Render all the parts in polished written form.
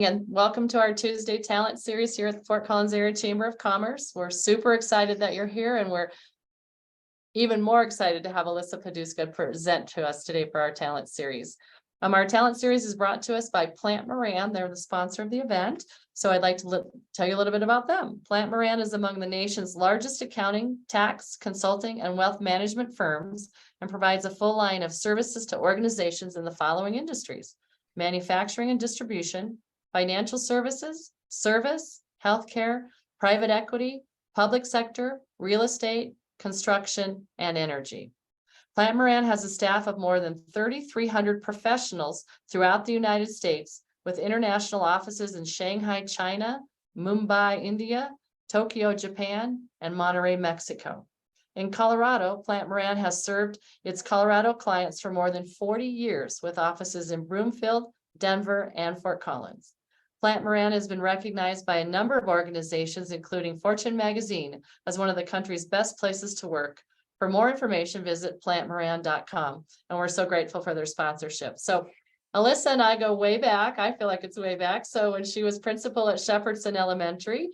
And welcome to our Tuesday Talent Series here at the Fort Collins Area Chamber of Commerce. We're super excited that you're here, and we're even more excited to have Alissa Poduska present to us today for our Talent Series. Our Talent Series is brought to us by Plant Moran. They're the sponsor of the event. So I'd like to tell you a little bit about them. Plant Moran is among the nation's largest accounting, tax, consulting, and wealth management firms and provides a full line of services to organizations in the following industries: manufacturing and distribution, financial services, service, healthcare, private equity, public sector, real estate, construction, and energy. Plant Moran has a staff of more than 3,300 professionals throughout the United States, with international offices in Shanghai, China, Mumbai, India, Tokyo, Japan, and Monterrey, Mexico. In Colorado, Plant Moran has served its Colorado clients for more than 40 years, with offices in Broomfield, Denver, and Fort Collins. Plant Moran has been recognized by a number of organizations, including Fortune magazine, as one of the country's best places to work. For more information, visit plantmoran.com. And we're so grateful for their sponsorship. So Alissa and I go way back. I feel like it's way back. So when she was principal at Shepherdson Elementary,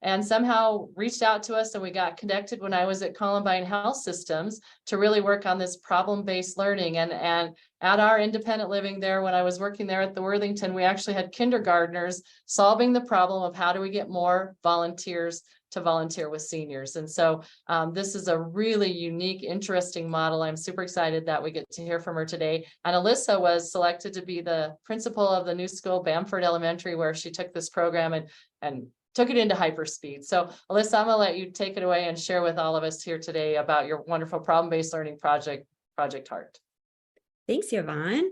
and somehow reached out to us, and we got connected when I was at Columbine Health Systems to really work on this problem-based learning. And at our independent living there, when I was working there at the Worthington, we actually had kindergartners solving the problem of how do we get more volunteers to volunteer with seniors. And so this is a really unique, interesting model. I'm super excited that we get to hear from her today. And Alissa was selected to be the principal of the new school, Bamford Elementary, where she took this program and took it into hyperspeed. So Alissa, I'm gonna let you take it away and share with all of us here today about your wonderful problem-based learning project, Project Heart. Thanks, Yvonne.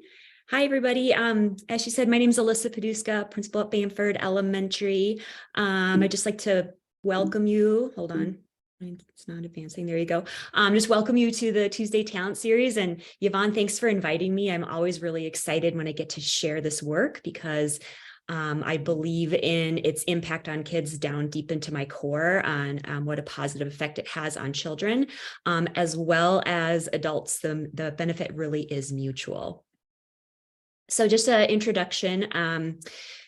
Hi, everybody. As she said, my name is Alissa Poduska, principal at Bamford Elementary. I'd just like to welcome you. Hold on. It's not advancing. There you go. Just welcome you to the Tuesday Talent Series. And Yvonne, thanks for inviting me. I'm always really excited when I get to share this work because I believe in its impact on kids down deep into my core on what a positive effect it has on children, as well as adults. The benefit really is mutual. So just an introduction.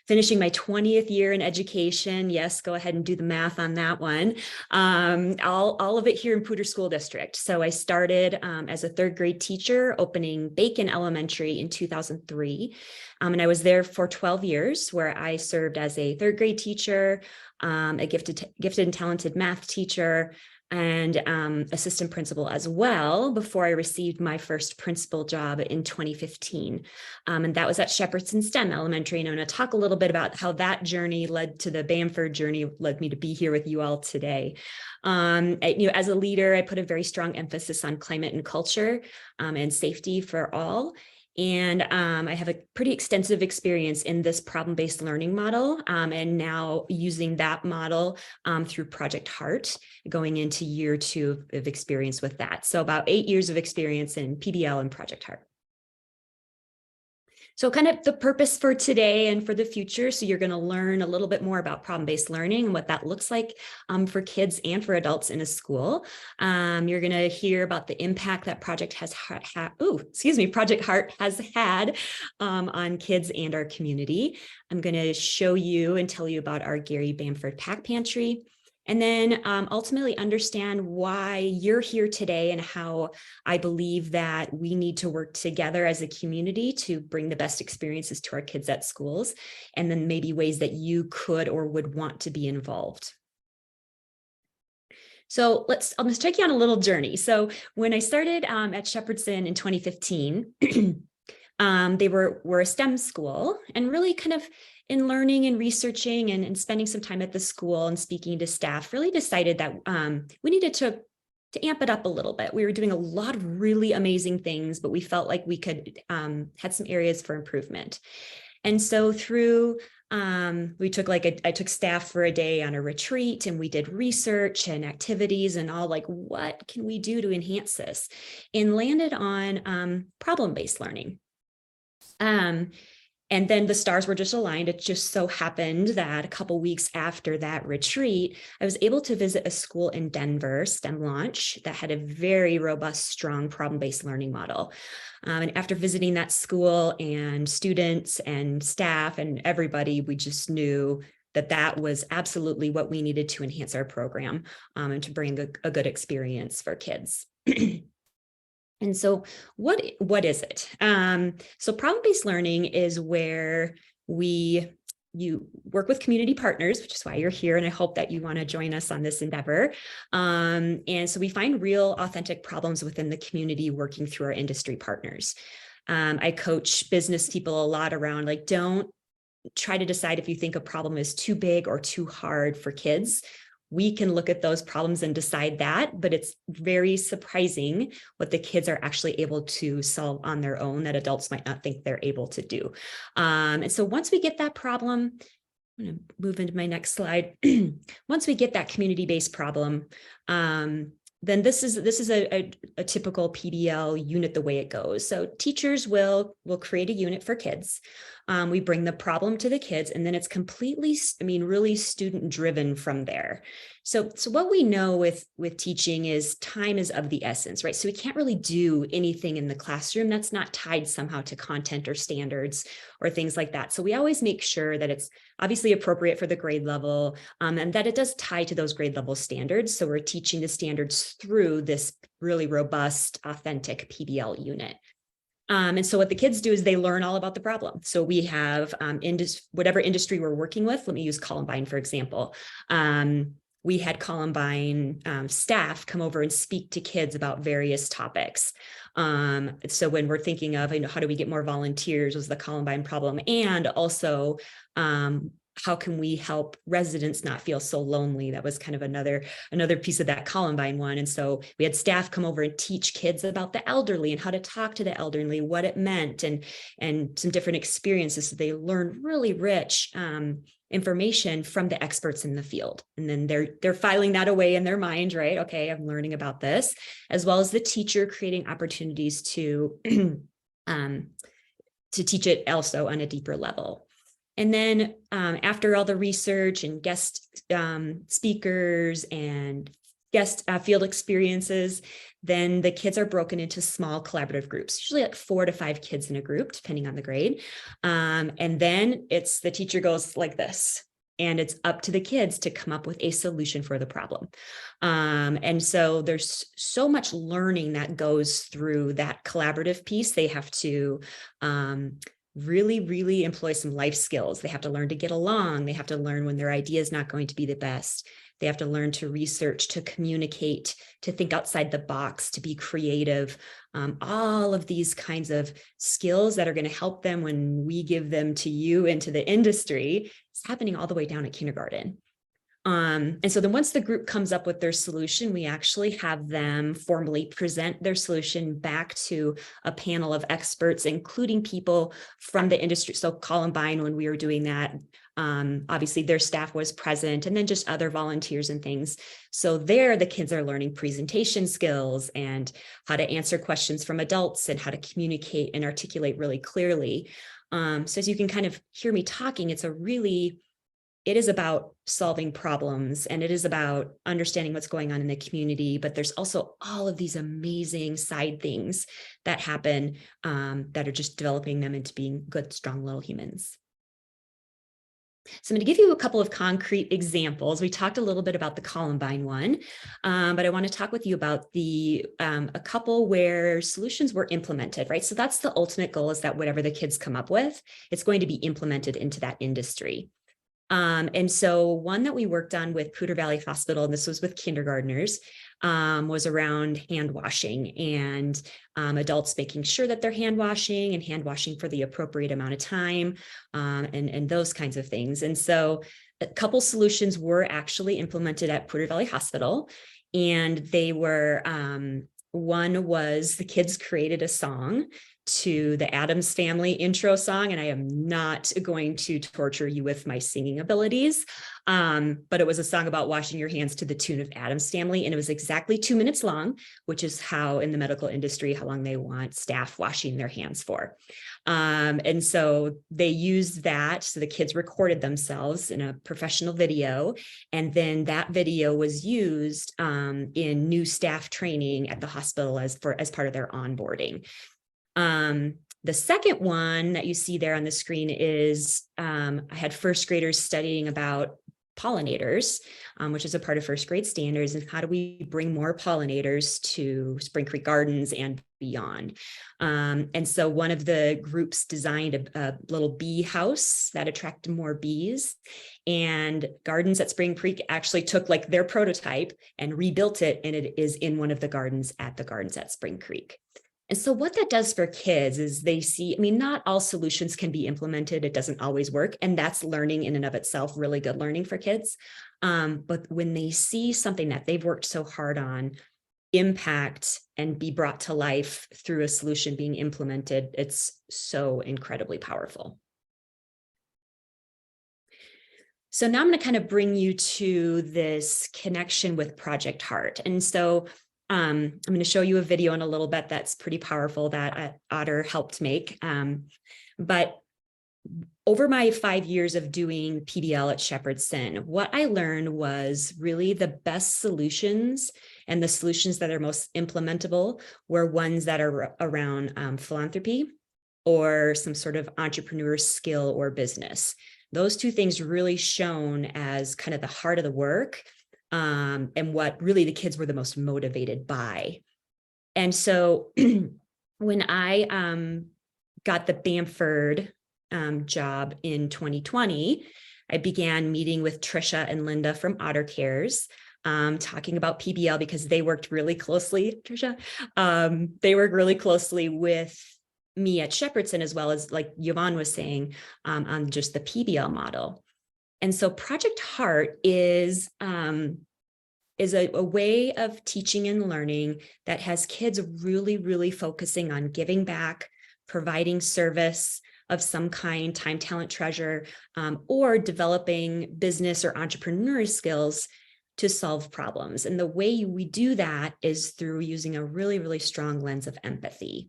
Finishing my 20th year in education. Yes, go ahead and do the math on that one. All of it here in Poudre School District. So I started as a third grade teacher, opening Bacon Elementary in 2003. And I was there for 12 years, where I served as a third grade teacher, a gifted and talented math teacher, and assistant principal as well, before I received my first principal job in 2015. And that was at Shepherdson STEM Elementary. And I'm going to talk a little bit about how that journey led to the Bamford journey, led me to be here with you all today. As a leader, I put a very strong emphasis on climate and culture and safety for all. And I have a pretty extensive experience in this problem-based learning model, and now using that model through Project Heart, going into year 2 of experience with that. So about 8 years of experience in PBL and Project Heart. So kind of the purpose for today and for the future. So you're going to learn a little bit more about problem-based learning and what that looks like for kids and for adults in a school. You're going to hear about the impact that Project Heart has had on kids and our community. I'm going to show you and tell you about our Gary Bamford Pack Pantry. And then ultimately understand why you're here today and how I believe that we need to work together as a community to bring the best experiences to our kids at schools, and then maybe ways that you could or would want to be involved. So I'll just take you on a little journey. So when I started at Shepherdson in 2015, they were a STEM school, and really kind of in learning and researching and spending some time at the school and speaking to staff, really decided that we needed to amp it up a little bit. We were doing a lot of really amazing things, but we felt like we could had some areas for improvement. And so through I took staff for a day on a retreat, and we did research and activities and all, like, what can we do to enhance this, and landed on problem-based learning. And then the stars were just aligned. It just so happened that a couple weeks after that retreat, I was able to visit a school in Denver, STEM Launch, that had a very robust, strong problem-based learning model. And after visiting that school and students and staff and everybody, we just knew that that was absolutely what we needed to enhance our program and to bring a good experience for kids. And so what is it? So problem-based learning is where you work with community partners, which is why you're here. And I hope that you want to join us on this endeavor. And so we find real authentic problems within the community working through our industry partners. I coach business people a lot around, like, don't try to decide if you think a problem is too big or too hard for kids. We can look at those problems and decide that, but it's very surprising what the kids are actually able to solve on their own that adults might not think they're able to do. And so once we get that problem, I'm going to move into my next slide. Once we get that community-based problem, then this is a typical PBL unit the way it goes. So teachers will create a unit for kids. We bring the problem to the kids, and then it's completely, really student driven from there. So what we know with teaching is time is of the essence, right? So we can't really do anything in the classroom that's not tied somehow to content or standards or things like that. So we always make sure that it's obviously appropriate for the grade level and that it does tie to those grade level standards. So we're teaching the standards through this really robust, authentic PBL unit. And so what the kids do is they learn all about the problem. So we have whatever industry we're working with. Let me use Columbine, for example. We had Columbine staff come over and speak to kids about various topics. So when we're thinking of, how do we get more volunteers was the Columbine problem. And also, how can we help residents not feel so lonely? That was kind of another piece of that Columbine one. And so we had staff come over and teach kids about the elderly and how to talk to the elderly, what it meant, and some different experiences. So they learn really rich information from the experts in the field. And then they're filing that away in their mind, right? Okay, I'm learning about this, as well as the teacher creating opportunities to teach it also on a deeper level. And then after all the research and guest speakers and guest field experiences, then the kids are broken into small collaborative groups, usually like 4 to 5 kids in a group, depending on the grade. And then the teacher goes like this, and it's up to the kids to come up with a solution for the problem. And so there's so much learning that goes through that collaborative piece. They have to really, really employ some life skills. They have to learn to get along. They have to learn when their idea is not going to be the best. They have to learn to research, to communicate, to think outside the box, to be creative. All of these kinds of skills that are going to help them when we give them to you into the industry. It's happening all the way down at kindergarten. And so then once the group comes up with their solution, we actually have them formally present their solution back to a panel of experts, including people from the industry. So Columbine, when we were doing that, obviously their staff was present, and then just other volunteers and things. So there, the kids are learning presentation skills and how to answer questions from adults and how to communicate and articulate really clearly. So as you can kind of hear me talking, it is about solving problems, and it is about understanding what's going on in the community, but there's also all of these amazing side things that happen that are just developing them into being good, strong little humans. So I'm going to give you a couple of concrete examples. We talked a little bit about the Columbine one, but I want to talk with you about a couple where solutions were implemented, right? So that's the ultimate goal, is that whatever the kids come up with, it's going to be implemented into that industry. And so one that we worked on with Poudre Valley Hospital, and this was with kindergartners, was around hand washing and adults making sure that they're hand washing for the appropriate amount of time, and those kinds of things. And so a couple solutions were actually implemented at Poudre Valley Hospital, and they were, one was the kids created a song to the Addams Family intro song, and I am not going to torture you with my singing abilities, but it was a song about washing your hands to the tune of Addams Family, and it was exactly 2 minutes long, which is how in the medical industry, how long they want staff washing their hands for. And so they used that, so the kids recorded themselves in a professional video, and then that video was used in new staff training at the hospital as part of their onboarding. The second one that you see there on the screen is I had first graders studying about pollinators, which is a part of first grade standards, and how do we bring more pollinators to Spring Creek Gardens and beyond. And so one of the groups designed a little bee house that attracted more bees, and Gardens at Spring Creek actually took like their prototype and rebuilt it, and it is in one of the gardens at Spring Creek. And so what that does for kids is they see, I mean, not all solutions can be implemented. It doesn't always work. And that's learning in and of itself, really good learning for kids. But when they see something that they've worked so hard on impact and be brought to life through a solution being implemented, it's so incredibly powerful. So now I'm going to kind of bring you to this connection with Project Heart. And so I'm going to show you a video in a little bit that's pretty powerful that Otter helped make. But over my 5 years of doing PBL at Shepherdson, what I learned was really the best solutions and the solutions that are most implementable were ones that are around philanthropy or some sort of entrepreneur skill or business. Those two things really shone as kind of the heart of the work. And what really the kids were the most motivated by. And so when I got the Bamford job in 2020, I began meeting with Trisha and Linda from Otter Cares, talking about PBL because they worked really closely, Trisha, they worked really closely with me at Shepherdson, as well as like Yvonne was saying, on just the PBL model. And so Project Heart is a way of teaching and learning that has kids really, really focusing on giving back, providing service of some kind, time, talent, treasure, or developing business or entrepreneurial skills to solve problems. And the way we do that is through using a really, really strong lens of empathy.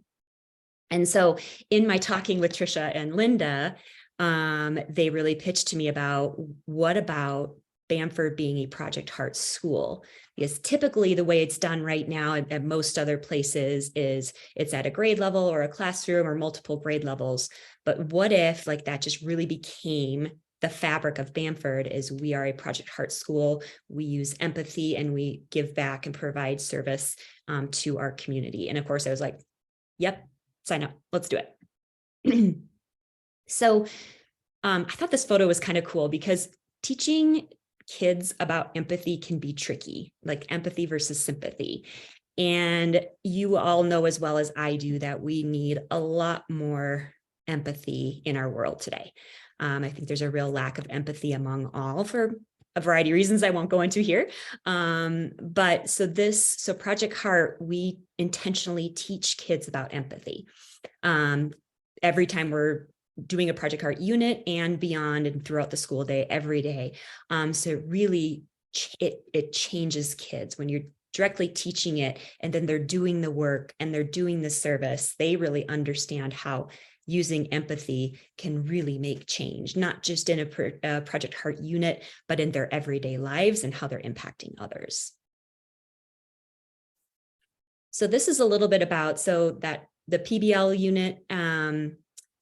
And so in my talking with Trisha and Linda, they really pitched to me about what about Bamford being a Project Heart school, because typically the way it's done right now at most other places is it's at a grade level or a classroom or multiple grade levels. But what if like that just really became the fabric of Bamford is we are a Project Heart school. We use empathy and we give back and provide service to our community. And of course I was like, yep, sign up, let's do it. So I thought this photo was kind of cool because teaching kids about empathy can be tricky, like empathy versus sympathy. And you all know as well as I do that we need a lot more empathy in our world today. I think there's a real lack of empathy among all for a variety of reasons I won't go into here. But so Project Heart, we intentionally teach kids about empathy. Every time we're doing a Project Heart unit and beyond and throughout the school day, every day. So it really, it changes kids when you're directly teaching it and then they're doing the work and they're doing the service. They really understand how using empathy can really make change, not just in a Project Heart unit, but in their everyday lives and how they're impacting others. So this is a little bit about, the PBL unit,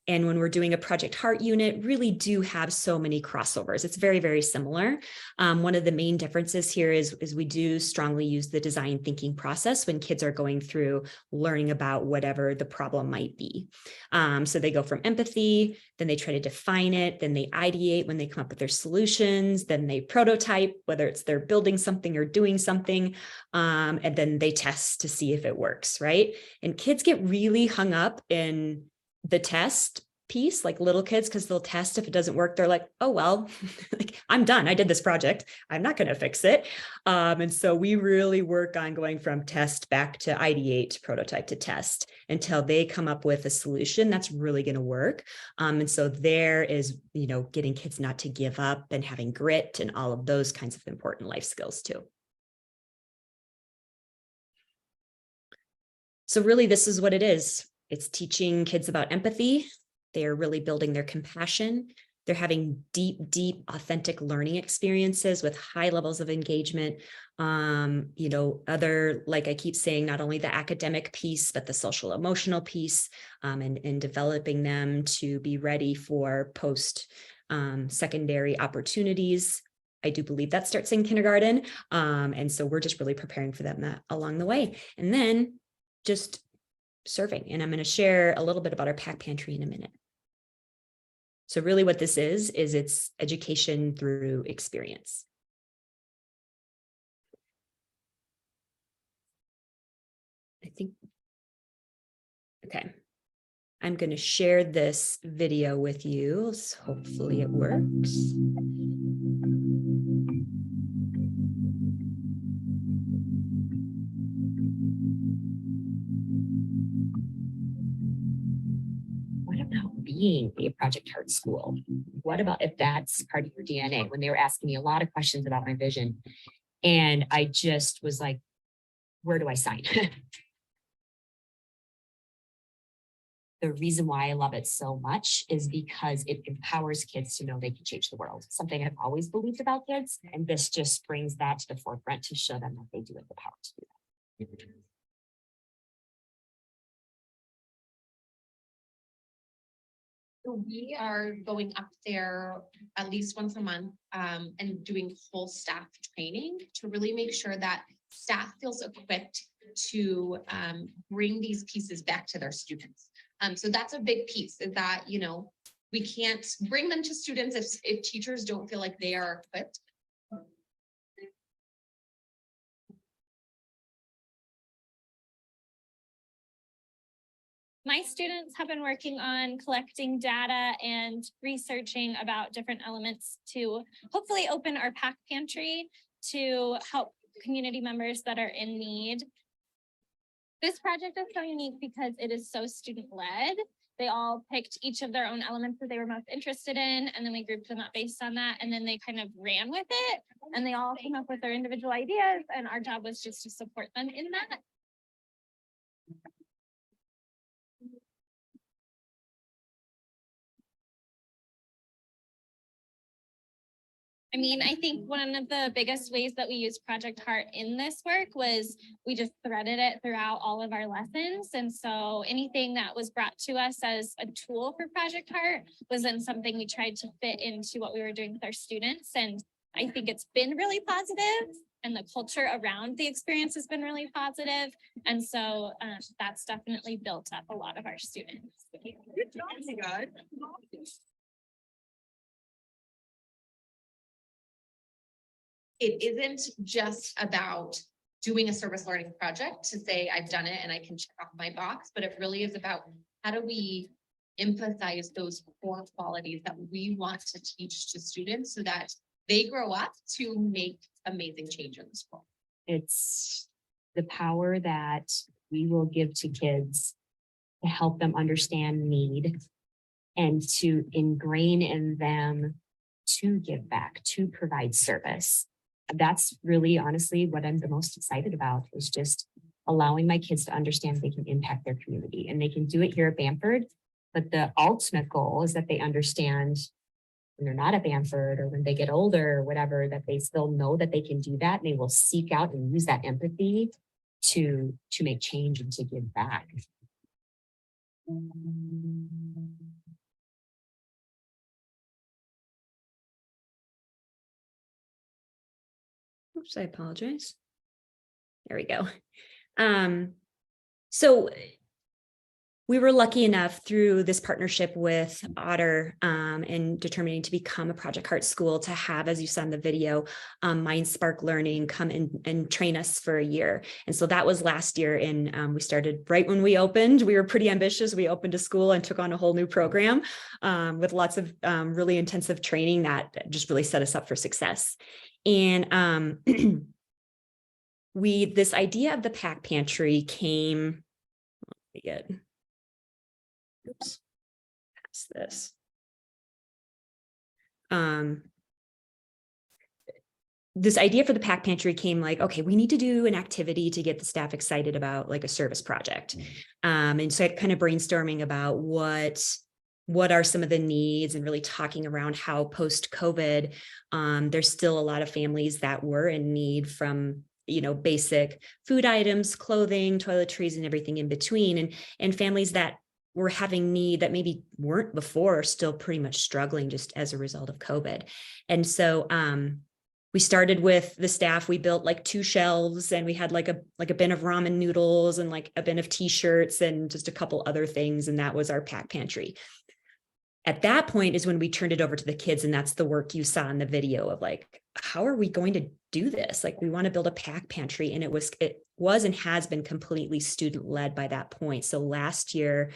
and when we're doing a Project Heart unit, really do have so many crossovers. It's very, very similar. One of the main differences here is we do strongly use the design thinking process when kids are going through learning about whatever the problem might be. So they go from empathy, then they try to define it, then they ideate when they come up with their solutions, then they prototype, whether it's they're building something or doing something, and then they test to see if it works, right? And kids get really hung up in the test piece, like little kids, because they'll test. If it doesn't work, they're like, oh, well, like, I'm done. I did this project. I'm not going to fix it. And so we really work on going from test back to ideate, to prototype to test until they come up with a solution that's really going to work. And so there is, getting kids not to give up and having grit and all of those kinds of important life skills too. So really, this is what it is. It's teaching kids about empathy. They are really building their compassion. They're having deep, deep, authentic learning experiences with high levels of engagement. Other, like I keep saying, not only the academic piece, but the social emotional piece, and developing them to be ready for post secondary opportunities. I do believe that starts in kindergarten. And so we're just really preparing for them along the way. And then just serving. And I'm going to share a little bit about our pack pantry in a minute. So really what this is it's education through experience. Okay. I'm going to share this video with you. So hopefully it works. What about being a Project Heart school? What about if that's part of your DNA? When they were asking me a lot of questions about my vision, and I just was like, where do I sign? The reason why I love it so much is because it empowers kids to know they can change the world. Something I've always believed about kids. And this just brings that to the forefront to show them that they do have the power to do that. We are going up there at least once a month and doing full staff training to really make sure that staff feels equipped to bring these pieces back to their students. So that's a big piece, is that, we can't bring them to students if teachers don't feel like they are equipped. My students have been working on collecting data and researching about different elements to hopefully open our pack pantry to help community members that are in need. This project is so unique because it is so student-led. They all picked each of their own elements that they were most interested in, and then we grouped them up based on that, and then they kind of ran with it, and they all came up with their individual ideas, and our job was just to support them in that. I think one of the biggest ways that we use Project Heart in this work was we just threaded it throughout all of our lessons. And so anything that was brought to us as a tool for Project Heart was then something we tried to fit into what we were doing with our students. And I think it's been really positive, and the culture around the experience has been really positive. And so that's definitely built up a lot of our students. Good job, you guys. It isn't just about doing a service learning project to say I've done it and I can check off my box, but it really is about how do we emphasize those core qualities that we want to teach to students so that they grow up to make amazing change in this world. It's the power that we will give to kids to help them understand need and to ingrain in them to give back, to provide service. That's really honestly what I'm the most excited about, is just allowing my kids to understand they can impact their community, and they can do it here at Bamford. But the ultimate goal is that they understand when they're not at Bamford or when they get older or whatever, that they still know that they can do that, and they will seek out and use that empathy to make change and to give back. Oops, I apologize. There we go. So we were lucky enough through this partnership with Otter and determining to become a Project Heart school to have, as you saw in the video, Mind Spark Learning come and train us for a year. And so that was last year. And we started right when we opened. We were pretty ambitious. We opened a school and took on a whole new program with lots of really intensive training that just really set us up for success. And this idea of the pack pantry came, oops, past this. This idea for the pack pantry came like, okay, we need to do an activity to get the staff excited about like a service project. And so kind of brainstorming about what are some of the needs and really talking around how post-COVID, there's still a lot of families that were in need from, you know, basic food items, clothing, toiletries, and everything in between. And families that were having need that maybe weren't before are still pretty much struggling just as a result of COVID. And so we started with the staff. We built like 2 shelves, and we had like a bin of ramen noodles and like a bin of t-shirts and just a couple other things. And that was our pack pantry. At that point is when we turned it over to the kids. And that's the work you saw in the video of like, how are we going to do this? Like, we want to build a pack pantry. And it was and has been completely student led by that point. So last year,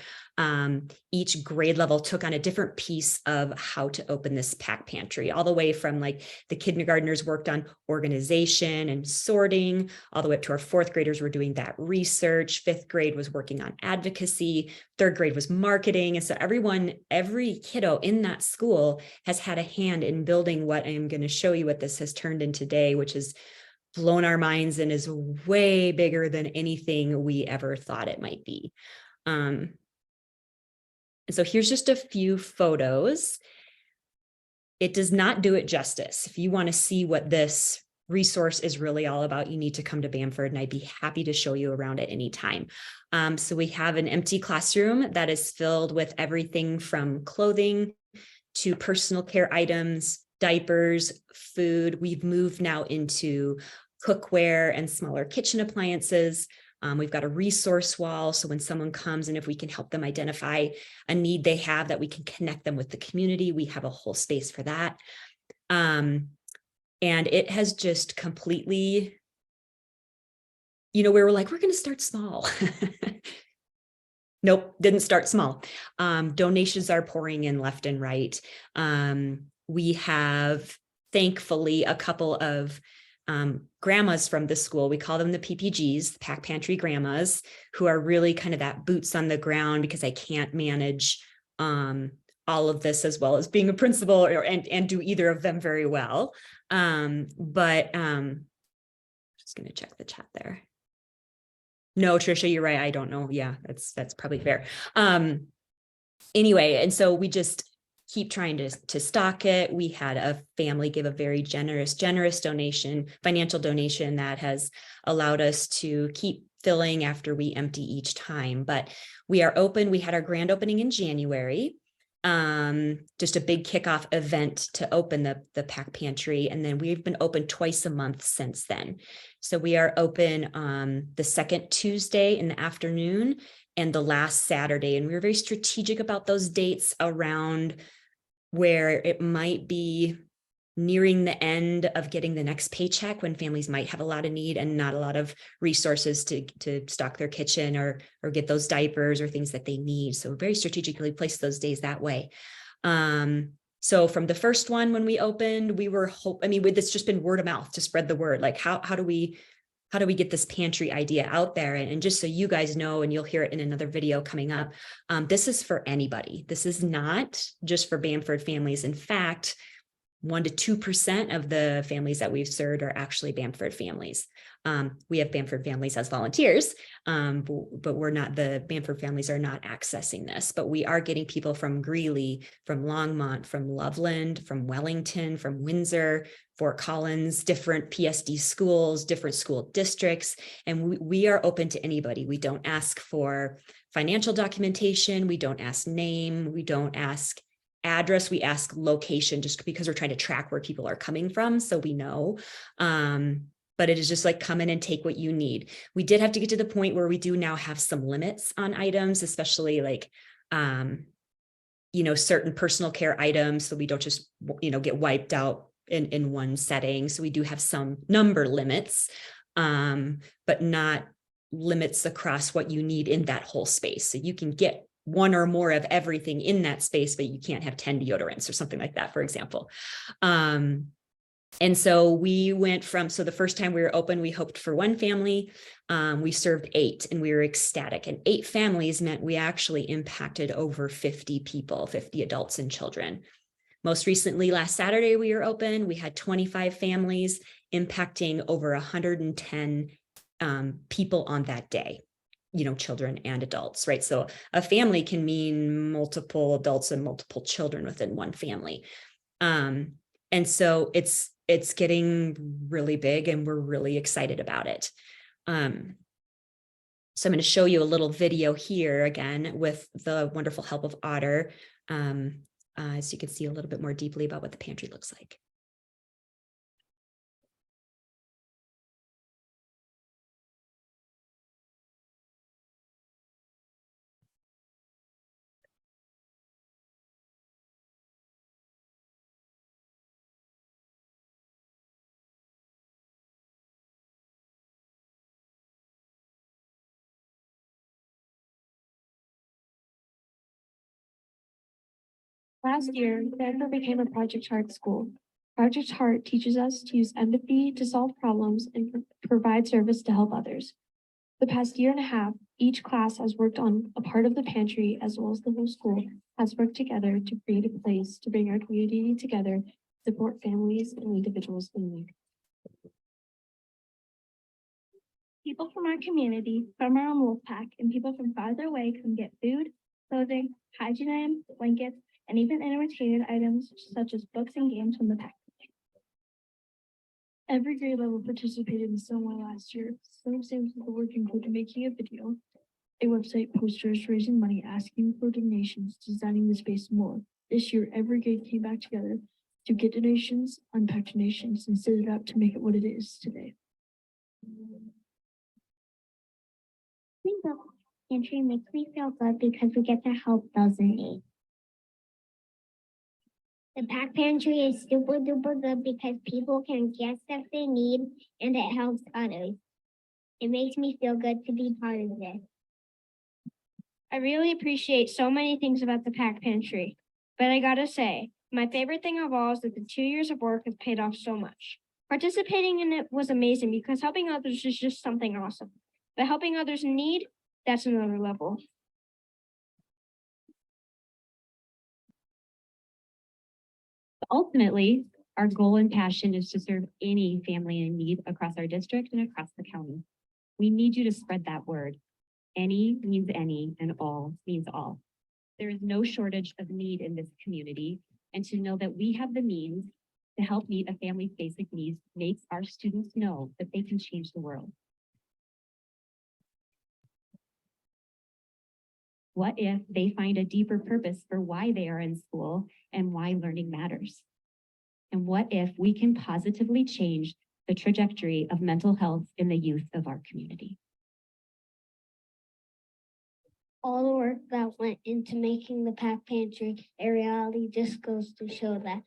each grade level took on a different piece of how to open this pack pantry, all the way from like the kindergartners worked on organization and sorting, all the way up to our 4th graders were doing that research. 5th grade was working on advocacy. 3rd grade was marketing. And so every kiddo in that school has had a hand in building what I'm going to show you what this has turned into today, which has blown our minds and is way bigger than anything we ever thought it might be. And so here's just a few photos. It does not do it justice. If you want to see what this resource is really all about, you need to come to Bamford, and I'd be happy to show you around at any time. So we have an empty classroom that is filled with everything from clothing to personal care items, diapers, food. We've moved now into cookware and smaller kitchen appliances. We've got a resource wall. So when someone comes and if we can help them identify a need they have, that we can connect them with the community, we have a whole space for that. And it has just completely, you know, we were like, we're going to start small. Nope, didn't start small. Donations are pouring in left and right. We have, thankfully, a couple of grandmas from the school. We call them the PPGs, the Pack Pantry Grandmas, who are really kind of that boots on the ground, because I can't manage all of this as well as being a principal and do either of them very well. But just going to check the chat there. No, Trisha, you're right. I don't know. Yeah, that's probably fair. Anyway, and so we just keep trying to stock it. We had a family give a very generous donation, financial donation, that has allowed us to keep filling after we empty each time. But we are open. We had our grand opening in January. Just a big kickoff event to open the pack pantry. And then we've been open twice a month since then. So we are open the 2nd Tuesday in the afternoon and the last Saturday. And we were very strategic about those dates around where it might be nearing the end of getting the next paycheck, when families might have a lot of need and not a lot of resources to stock their kitchen or get those diapers or things that they need. So very strategically placed those days that way. So from the first one, when we opened, we were it's just been word of mouth to spread the word. Like, how do we get this pantry idea out there? And just so you guys know, and you'll hear it in another video coming up, this is for anybody. This is not just for Bamford families. In fact, 1% to 2% of the families that we've served are actually Bamford families. We have Bamford families as volunteers, but the Bamford families are not accessing this. But we are getting people from Greeley, from Longmont, from Loveland, from Wellington, from Windsor, Fort Collins, different PSD schools, different school districts. And we are open to anybody. We don't ask for financial documentation. We don't ask name. We don't ask address. We ask location, just because we're trying to track where people are coming from, so we know. but it is just like come in and take what you need. We did have to get to the point where we do now have some limits on items, especially like, certain personal care items. So we don't just, get wiped out in one setting. So we do have some number limits, but not limits across what you need in that whole space. So you can get one or more of everything in that space, but you can't have 10 deodorants or something like that, for example. And so we went from, so the first time we were open, we hoped for one family. We served 8 and we were ecstatic, and 8 families meant we actually impacted over 50 people, 50 adults and children. Most recently, last Saturday, we were open. We had 25 families impacting over 110 people on that day, children and adults, right? So a family can mean multiple adults and multiple children within one family. And so it's getting really big and we're really excited about it. So I'm going to show you a little video here again with the wonderful help of Otter, so you can see a little bit more deeply about what the pantry looks like. Last year, Bamford became a Project Heart school. Project Heart teaches us to use empathy to solve problems and provide service to help others. The past year and a half, each class has worked on a part of the pantry as well as the whole school has worked together to create a place to bring our community together, support families and individuals in need. People from our community, from our own wolf pack, and people from farther away can get food, clothing, hygiene items, blankets, and even entertainment items such as books and games from the pack. Every grade level participated in some way last year. Some examples of the work included making a video, a website, posters, raising money, asking for donations, designing the space more. This year, every grade came back together to get donations, unpack donations, and set it up to make it what it is today. The pantry makes me feel good because we get to help those in need. The pack pantry is super duper good because people can get stuff they need and it helps others. It makes me feel good to be part of this. I really appreciate so many things about the pack pantry, but I gotta say, my favorite thing of all is that the 2 years of work has paid off so much. Participating in it was amazing because helping others is just something awesome. But helping others in need, that's another level. Ultimately, our goal and passion is to serve any family in need across our district and across the county. We need you to spread that word. Any means any, and all means all. There is no shortage of need in this community, and to know that we have the means to help meet a family's basic needs makes our students know that they can change the world. What if they find a deeper purpose for why they are in school and why learning matters? And what if we can positively change the trajectory of mental health in the youth of our community? All the work that went into making the pack pantry a reality just goes to show that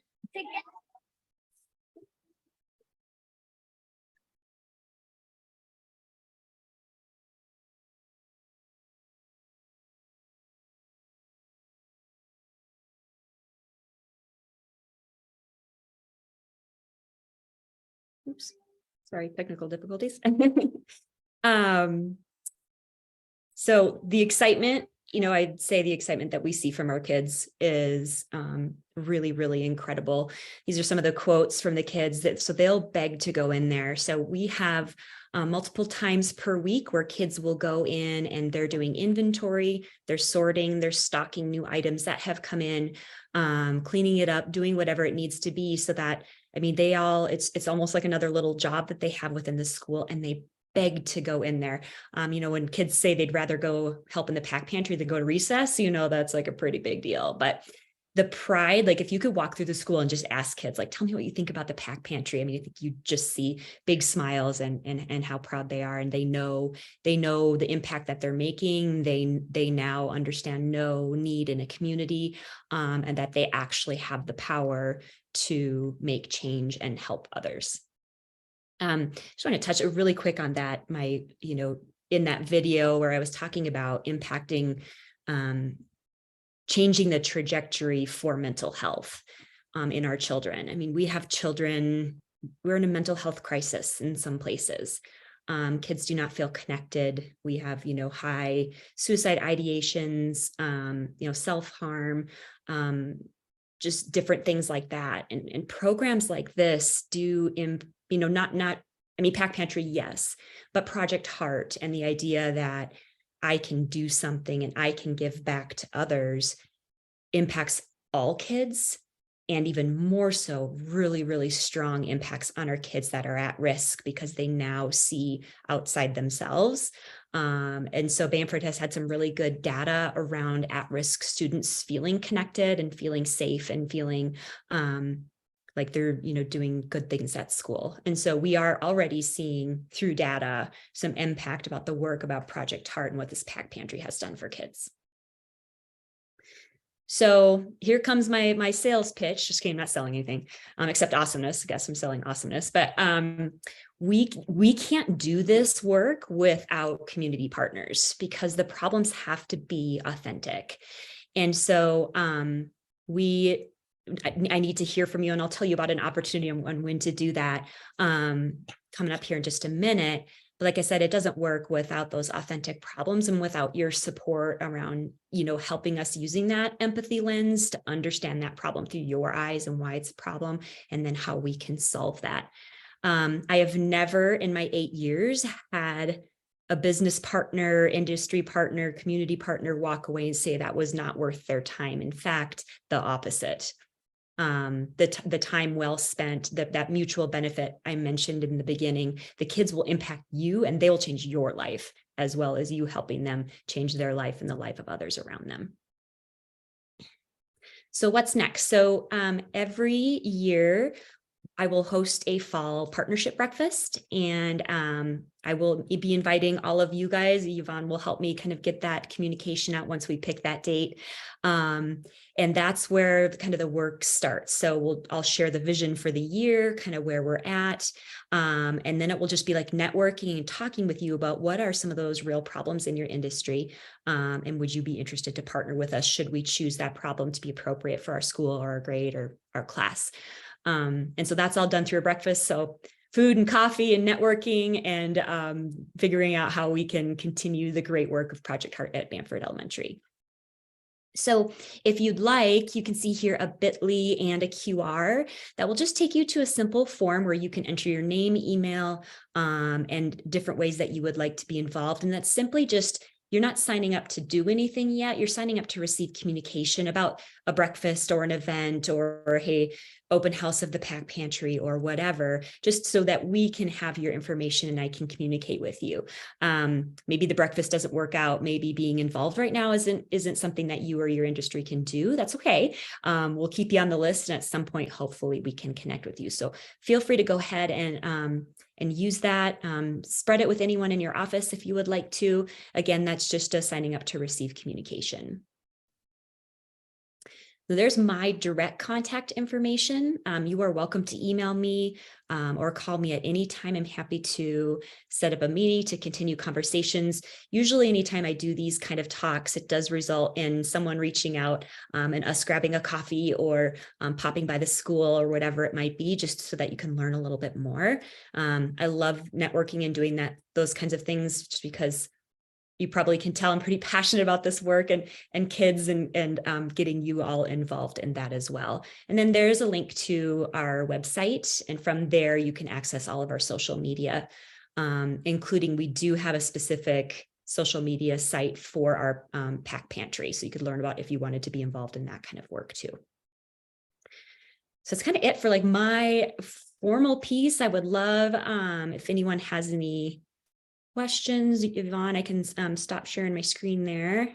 Oops, sorry, technical difficulties. So the excitement, I'd say the excitement that we see from our kids is really, really incredible. These are some of the quotes from the kids so they'll beg to go in there. So we have multiple times per week where kids will go in and they're doing inventory, they're sorting, they're stocking new items that have come in, cleaning it up, doing whatever it needs to be so that, it's almost like another little job that they have within the school, and they beg to go in there. When kids say they'd rather go help in the pack pantry than go to recess, that's like a pretty big deal. But the pride, like if you could walk through the school and just ask kids, like, tell me what you think about the pack pantry. I mean, I think you just see big smiles and how proud they are. And they know the impact that they're making. They now understand need in a community, and that they actually have the power to make change and help others. Just want to touch really quick on that. In that video where I was talking about impacting, changing the trajectory for mental health in our children. I mean, we have children, we're in a mental health crisis in some places. Kids do not feel connected. We have, high suicide ideations, self-harm, just different things like that. And programs like this do, Pack Pantry, yes, but Project Heart and the idea that I can do something and I can give back to others impacts all kids, and even more so, really, really strong impacts on our kids that are at risk because they now see outside themselves. And so Bamford has had some really good data around at-risk students feeling connected and feeling safe and feeling like they're, doing good things at school. And so we are already seeing through data some impact about the work about Project Heart and what this Pack Pantry has done for kids. So here comes my sales pitch. Just kidding, I'm not selling anything except awesomeness. I guess I'm selling awesomeness, but we can't do this work without community partners because the problems have to be authentic. And so I need to hear from you, and I'll tell you about an opportunity on when to do that coming up here in just a minute. But like I said, it doesn't work without those authentic problems and without your support around, helping us using that empathy lens to understand that problem through your eyes and why it's a problem, and then how we can solve that. I have never in my 8 years had a business partner, industry partner, community partner walk away and say that was not worth their time. In fact, the opposite. The time well spent, that mutual benefit I mentioned in the beginning, the kids will impact you and they will change your life as well as you helping them change their life and the life of others around them. So what's next? So every year I will host a fall partnership breakfast, and I will be inviting all of you guys. Yvonne will help me kind of get that communication out once we pick that date. And that's where kind of the work starts. So I'll share the vision for the year, kind of where we're at. And then it will just be like networking and talking with you about what are some of those real problems in your industry. And would you be interested to partner with us should we choose that problem to be appropriate for our school or our grade or our class. And so that's all done through a breakfast. So food and coffee and networking and figuring out how we can continue the great work of Project Heart at Bamford Elementary. So if you'd like, you can see here a bit.ly and a QR that will just take you to a simple form where you can enter your name, email, and different ways that you would like to be involved. And that's simply just, you're not signing up to do anything yet. You're signing up to receive communication about a breakfast or an event or hey, open house of the Pack Pantry or whatever, just so that we can have your information and I can communicate with you. Maybe the breakfast doesn't work out. Maybe being involved right now isn't something that you or your industry can do. That's okay. We'll keep you on the list, and at some point, hopefully we can connect with you. So feel free to go ahead and use that. Spread it with anyone in your office if you would like to. Again, that's just signing up to receive communication. So there's my direct contact information. You are welcome to email me or call me at any time. I'm happy to set up a meeting to continue conversations. Usually anytime I do these kind of talks, it does result in someone reaching out and us grabbing a coffee or popping by the school or whatever it might be, just so that you can learn a little bit more. I love networking and doing those kinds of things, just because you probably can tell I'm pretty passionate about this work and kids and getting you all involved in that as well. And then there's a link to our website, and from there you can access all of our social media, including we do have a specific social media site for our Pack Pantry. So you could learn about if you wanted to be involved in that kind of work too. So it's kind of it for like my formal piece. I would love if anyone has any questions. Yvonne, I can stop sharing my screen there.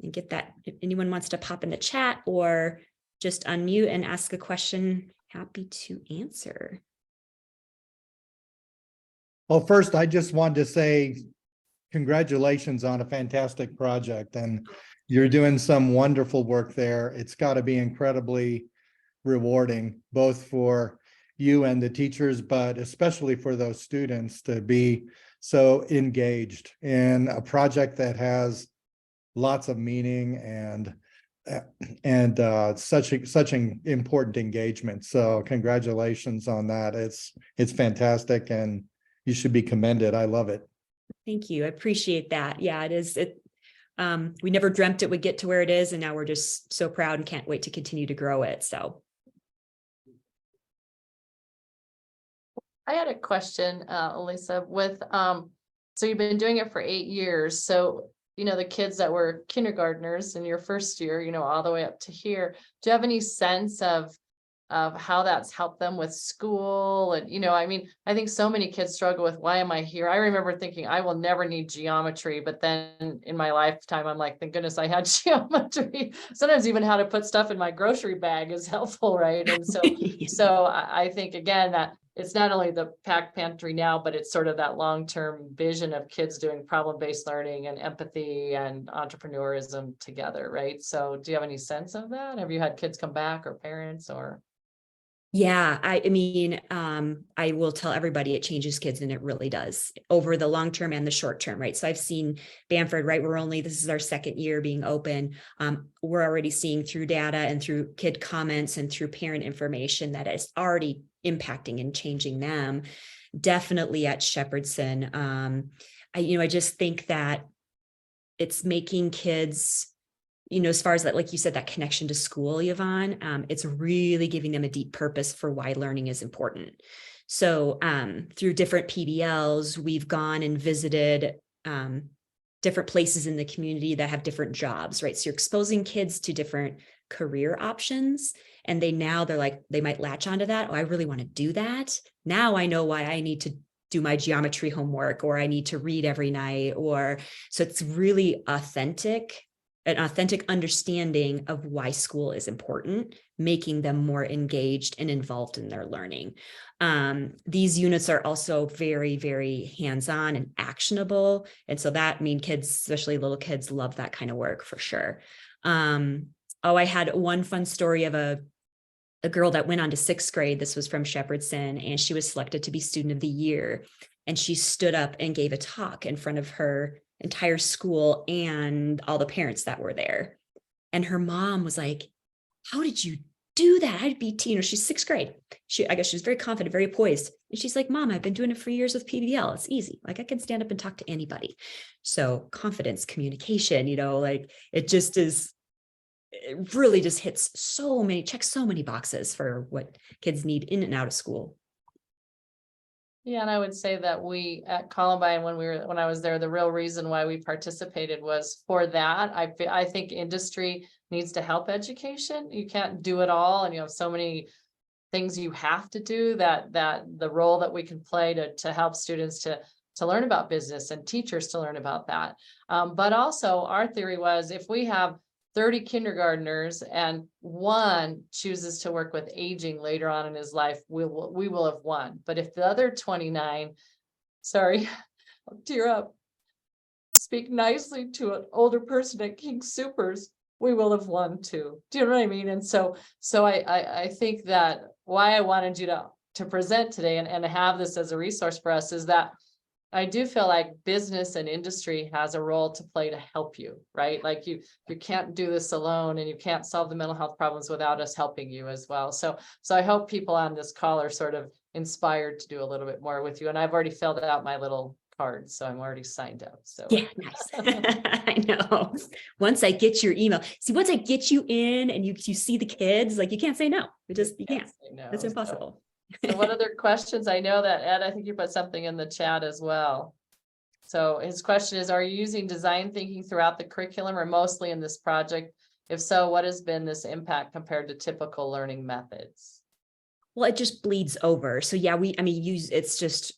and get that. If anyone wants to pop in the chat or just unmute and ask a question, happy to answer. Well, first, I just wanted to say congratulations on a fantastic project, and you're doing some wonderful work there. It's got to be incredibly rewarding, both for you and the teachers, but especially for those students to be so engaged in a project that has lots of meaning and such an important engagement. So congratulations on that. It's fantastic, and you should be commended. I love it. Thank you. I appreciate that. Yeah, it is. We never dreamt it would get to where it is, and now we're just so proud and can't wait to continue to grow it. So. I had a question, Alissa, with, so you've been doing it for 8 years. So, the kids that were kindergartners in your first year, all the way up to here, do you have any sense of how that's helped them with school? And, I think so many kids struggle with, why am I here? I remember thinking I will never need geometry, but then in my lifetime, I'm like, thank goodness I had geometry. Sometimes even how to put stuff in my grocery bag is helpful, right? And so, I think again, that it's not only the pack pantry now, but it's sort of that long-term vision of kids doing problem-based learning and empathy and entrepreneurism together, right? So do you have any sense of that? Have you had kids come back or parents or? Yeah, I mean, I will tell everybody it changes kids, and it really does over the long term and the short term, right? So I've seen Bamford, right? This is our second year being open. We're already seeing through data and through kid comments and through parent information that it's already impacting and changing them. Definitely at Shepherdson. I just think that it's making kids, as far as that, like you said, that connection to school, Yvonne, it's really giving them a deep purpose for why learning is important. So through different PBLs, we've gone and visited different places in the community that have different jobs, right? So you're exposing kids to different career options, and they're like, they might latch onto that. Oh, I really want to do that. Now I know why I need to do my geometry homework, or I need to read every night, so it's really an authentic understanding of why school is important, making them more engaged and involved in their learning. These units are also very, very hands-on and actionable. And so that kids, especially little kids, love that kind of work for sure. I had one fun story of a girl that went on to 6th grade. This was from Shepherdson, and she was selected to be student of the year. And she stood up and gave a talk in front of her entire school and all the parents that were there. And her mom was like, how did you do that? I'd be, she's 6th grade. I guess she was very confident, very poised. And she's like, Mom, I've been doing it for years with PBL. It's easy. Like I can stand up and talk to anybody. So confidence, communication, it just is, it really just hits checks so many boxes for what kids need in and out of school. Yeah, and I would say that we at Columbine, when I was there, the real reason why we participated was for that. I think industry needs to help education. You can't do it all, and you have so many things you have to do that the role that we can play to help students to learn about business and teachers to learn about that. But also our theory was, if we have 30 kindergartners and one chooses to work with aging later on in his life, we will have won. But if the other 29, sorry, I'll tear up, speak nicely to an older person at King Soopers, we will have won too. Do you know what I mean? And so I think that why I wanted you to present today and have this as a resource for us is that I do feel like business and industry has a role to play to help you, right? Like you can't do this alone, and you can't solve the mental health problems without us helping you as well. So I hope people on this call are sort of inspired to do a little bit more with you. And I've already filled out my little card, so I'm already signed up. So yeah, nice. I know. Once I get your email, once I get you in and you see the kids, like you can't say no. You can't. No, It's impossible. So what other questions? I know that Ed, I think you put something in the chat as well. So his question is, are you using design thinking throughout the curriculum or mostly in this project? If so, what has been this impact compared to typical learning methods? Well, it just bleeds over. So yeah, it's just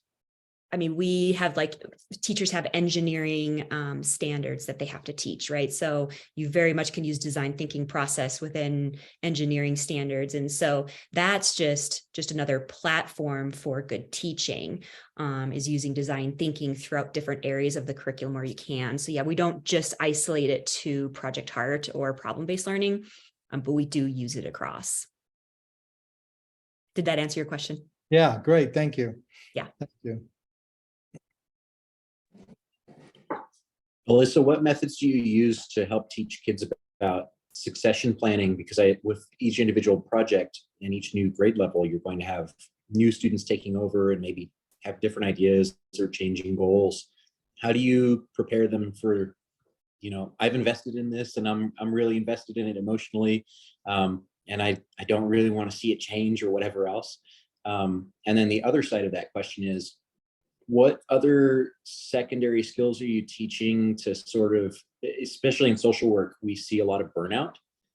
I mean, we have like teachers have engineering standards that they have to teach, right? So you very much can use design thinking process within engineering standards. And so that's just another platform for good teaching, is using design thinking throughout different areas of the curriculum where you can. So yeah, we don't just isolate it to Project Heart or problem-based learning, but we do use it across. Did that answer your question? Yeah, great. Thank you. Yeah. Thank you. Alissa, what methods do you use to help teach kids about succession planning? Because with each individual project and each new grade level, you're going to have new students taking over and maybe have different ideas or changing goals. How do you prepare them for, I've invested in this and I'm really invested in it emotionally, and I don't really want to see it change or whatever else. And then the other side of that question is, what other secondary skills are you teaching to sort of, especially in social work, we see a lot of burnout,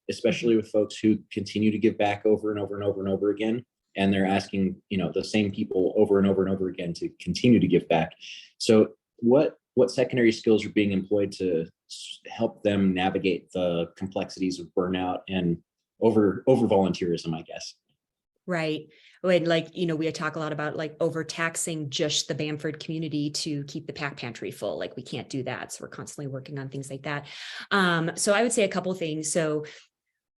especially with folks who continue to give back over and over and over and over again. And they're asking, the same people over and over and over again to continue to give back. So what secondary skills are being employed to help them navigate the complexities of burnout and over volunteerism, I guess? Right. When we talk a lot about like overtaxing just the Bamford community to keep the pack pantry full. Like we can't do that. So we're constantly working on things like that. So I would say a couple of things. So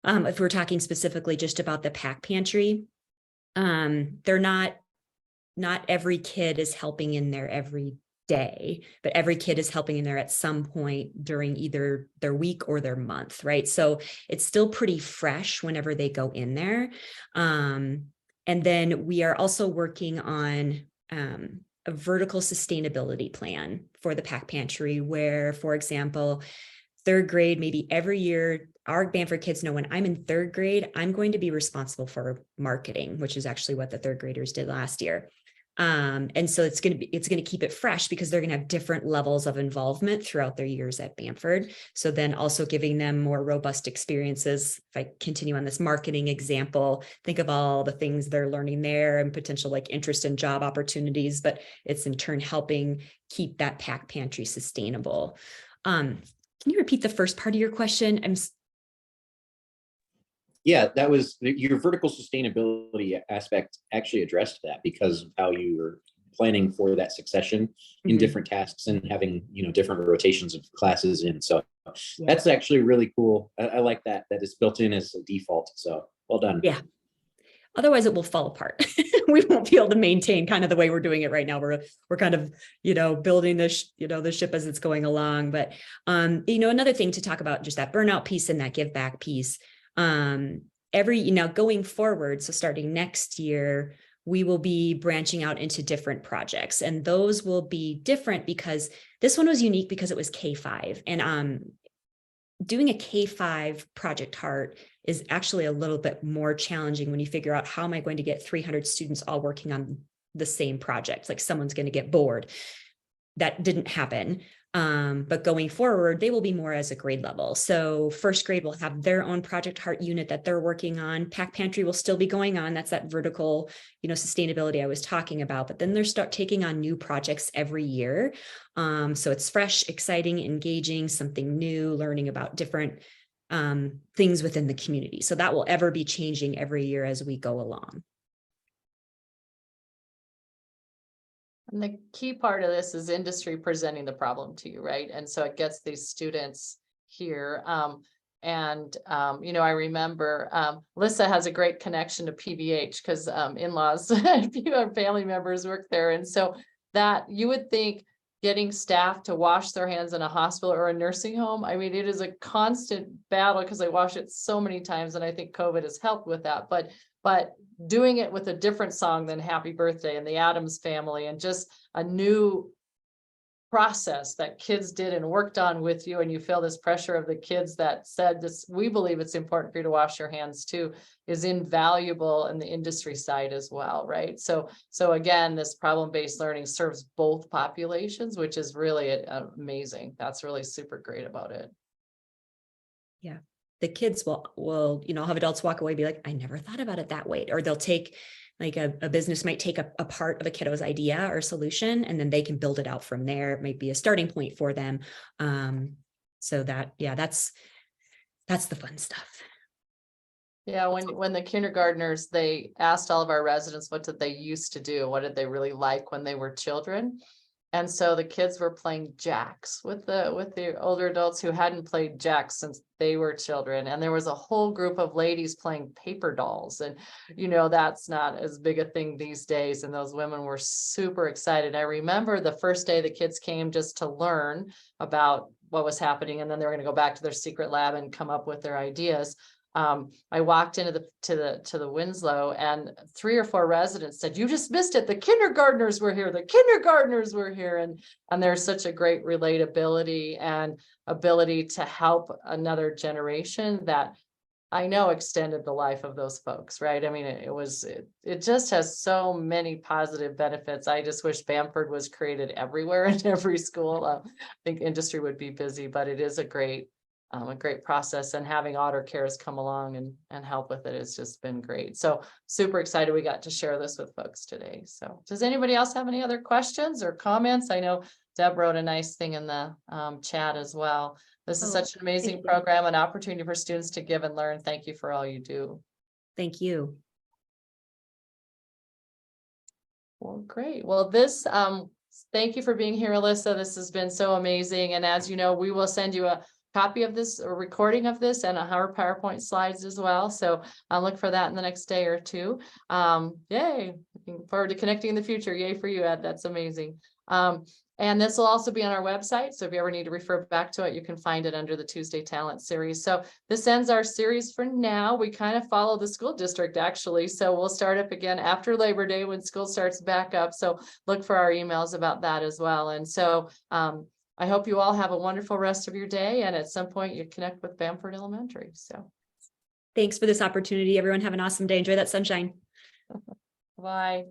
if we're talking specifically just about the pack pantry, they're not every kid is helping in there every day, but every kid is helping in there at some point during either their week or their month, right? So it's still pretty fresh whenever they go in there. And then we are also working on a vertical sustainability plan for the pack pantry, where, for example, third grade, maybe every year, our Bamford kids know when I'm in third grade, I'm going to be responsible for marketing, which is actually what the third graders did last year. And so it's going to keep it fresh because they're going to have different levels of involvement throughout their years at Bamford. So then also giving them more robust experiences. If I continue on this marketing example, think of all the things they're learning there and potential like interest in job opportunities, but it's in turn helping keep that pack pantry sustainable. Can you repeat the first part of your question? Yeah, that was your vertical sustainability aspect actually addressed that because of how you were planning for that succession in different tasks and having, different rotations of classes in. So that's actually really cool. I like that is built in as a default. So well done. Yeah. Otherwise it will fall apart. We won't be able to maintain kind of the way we're doing it right now. We're kind of, building this, the ship as it's going along. But, another thing to talk about, just that burnout piece and that give back piece. Going forward, so starting next year, we will be branching out into different projects, and those will be different because this one was unique because it was K-5, and doing a K-5 Project Heart is actually a little bit more challenging when you figure out how am I going to get 300 students all working on the same project. Like someone's going to get bored. That didn't happen. But going forward, they will be more as a grade level. So first grade will have their own Project Heart unit that they're working on. Pack Pantry will still be going on. That's that vertical, sustainability I was talking about. But then they start taking on new projects every year. So it's fresh, exciting, engaging, something new, learning about different things within the community. So that will ever be changing every year as we go along. And the key part of this is industry presenting the problem to you, right? And so it gets these students here. I remember Alissa has a great connection to PVH because in-laws, a few of our family members work there. And so that you would think getting staff to wash their hands in a hospital or a nursing home, I mean, it is a constant battle because I wash it so many times, and I think COVID has helped with that. But doing it with a different song than Happy Birthday and the Addams Family, and just a new process that kids did and worked on with you, and you feel this pressure of the kids that said this, we believe it's important for you to wash your hands too, is invaluable in the industry side as well, right? So again, this problem-based learning serves both populations, which is really amazing. That's really super great about it. Yeah. the kids will, have adults walk away, be like, I never thought about it that way. Or they'll take like a business might take a part of a kiddo's idea or solution, and then they can build it out from there. It might be a starting point for them. So that, yeah, that's the fun stuff. Yeah, when the kindergartners, they asked all of our residents, what did they used to do? What did they really like when they were children? And so the kids were playing jacks with the older adults who hadn't played jacks since they were children. And there was a whole group of ladies playing paper dolls. And, that's not as big a thing these days. And those women were super excited. I remember the first day the kids came just to learn about what was happening. And then they were going to go back to their secret lab and come up with their ideas. I walked into the Winslow, and 3 or 4 residents said, "You just missed it. The kindergartners were here. The kindergartners were here." And there's such a great relatability and ability to help another generation that I know extended the life of those folks, right? I mean, it just has so many positive benefits. I just wish Bamford was created everywhere in every school. I think industry would be busy, but it is a great process, and having Otter Cares come along and help with it has just been great. So super excited we got to share this with folks today. So does anybody else have any other questions or comments? I know Deb wrote a nice thing in the chat as well. This is such an amazing program, an opportunity for students to give and learn. Thank you for all you do. Thank you. Well, great. Well, thank you for being here, Alissa. This has been so amazing. And as you know, we will send you a copy of this, or recording of this, and our PowerPoint slides as well. So I'll look for that in the next day or two. Yay. Looking forward to connecting in the future. Yay for you, Ed. That's amazing. And this will also be on our website. So if you ever need to refer back to it, you can find it under the Tuesday Talent series. So this ends our series for now. We kind of follow the school district, actually. So we'll start up again after Labor Day when school starts back up. So look for our emails about that as well. And so I hope you all have a wonderful rest of your day. And at some point you connect with Bamford Elementary. So Thanks for this opportunity. Everyone have an awesome day. Enjoy that sunshine. bye.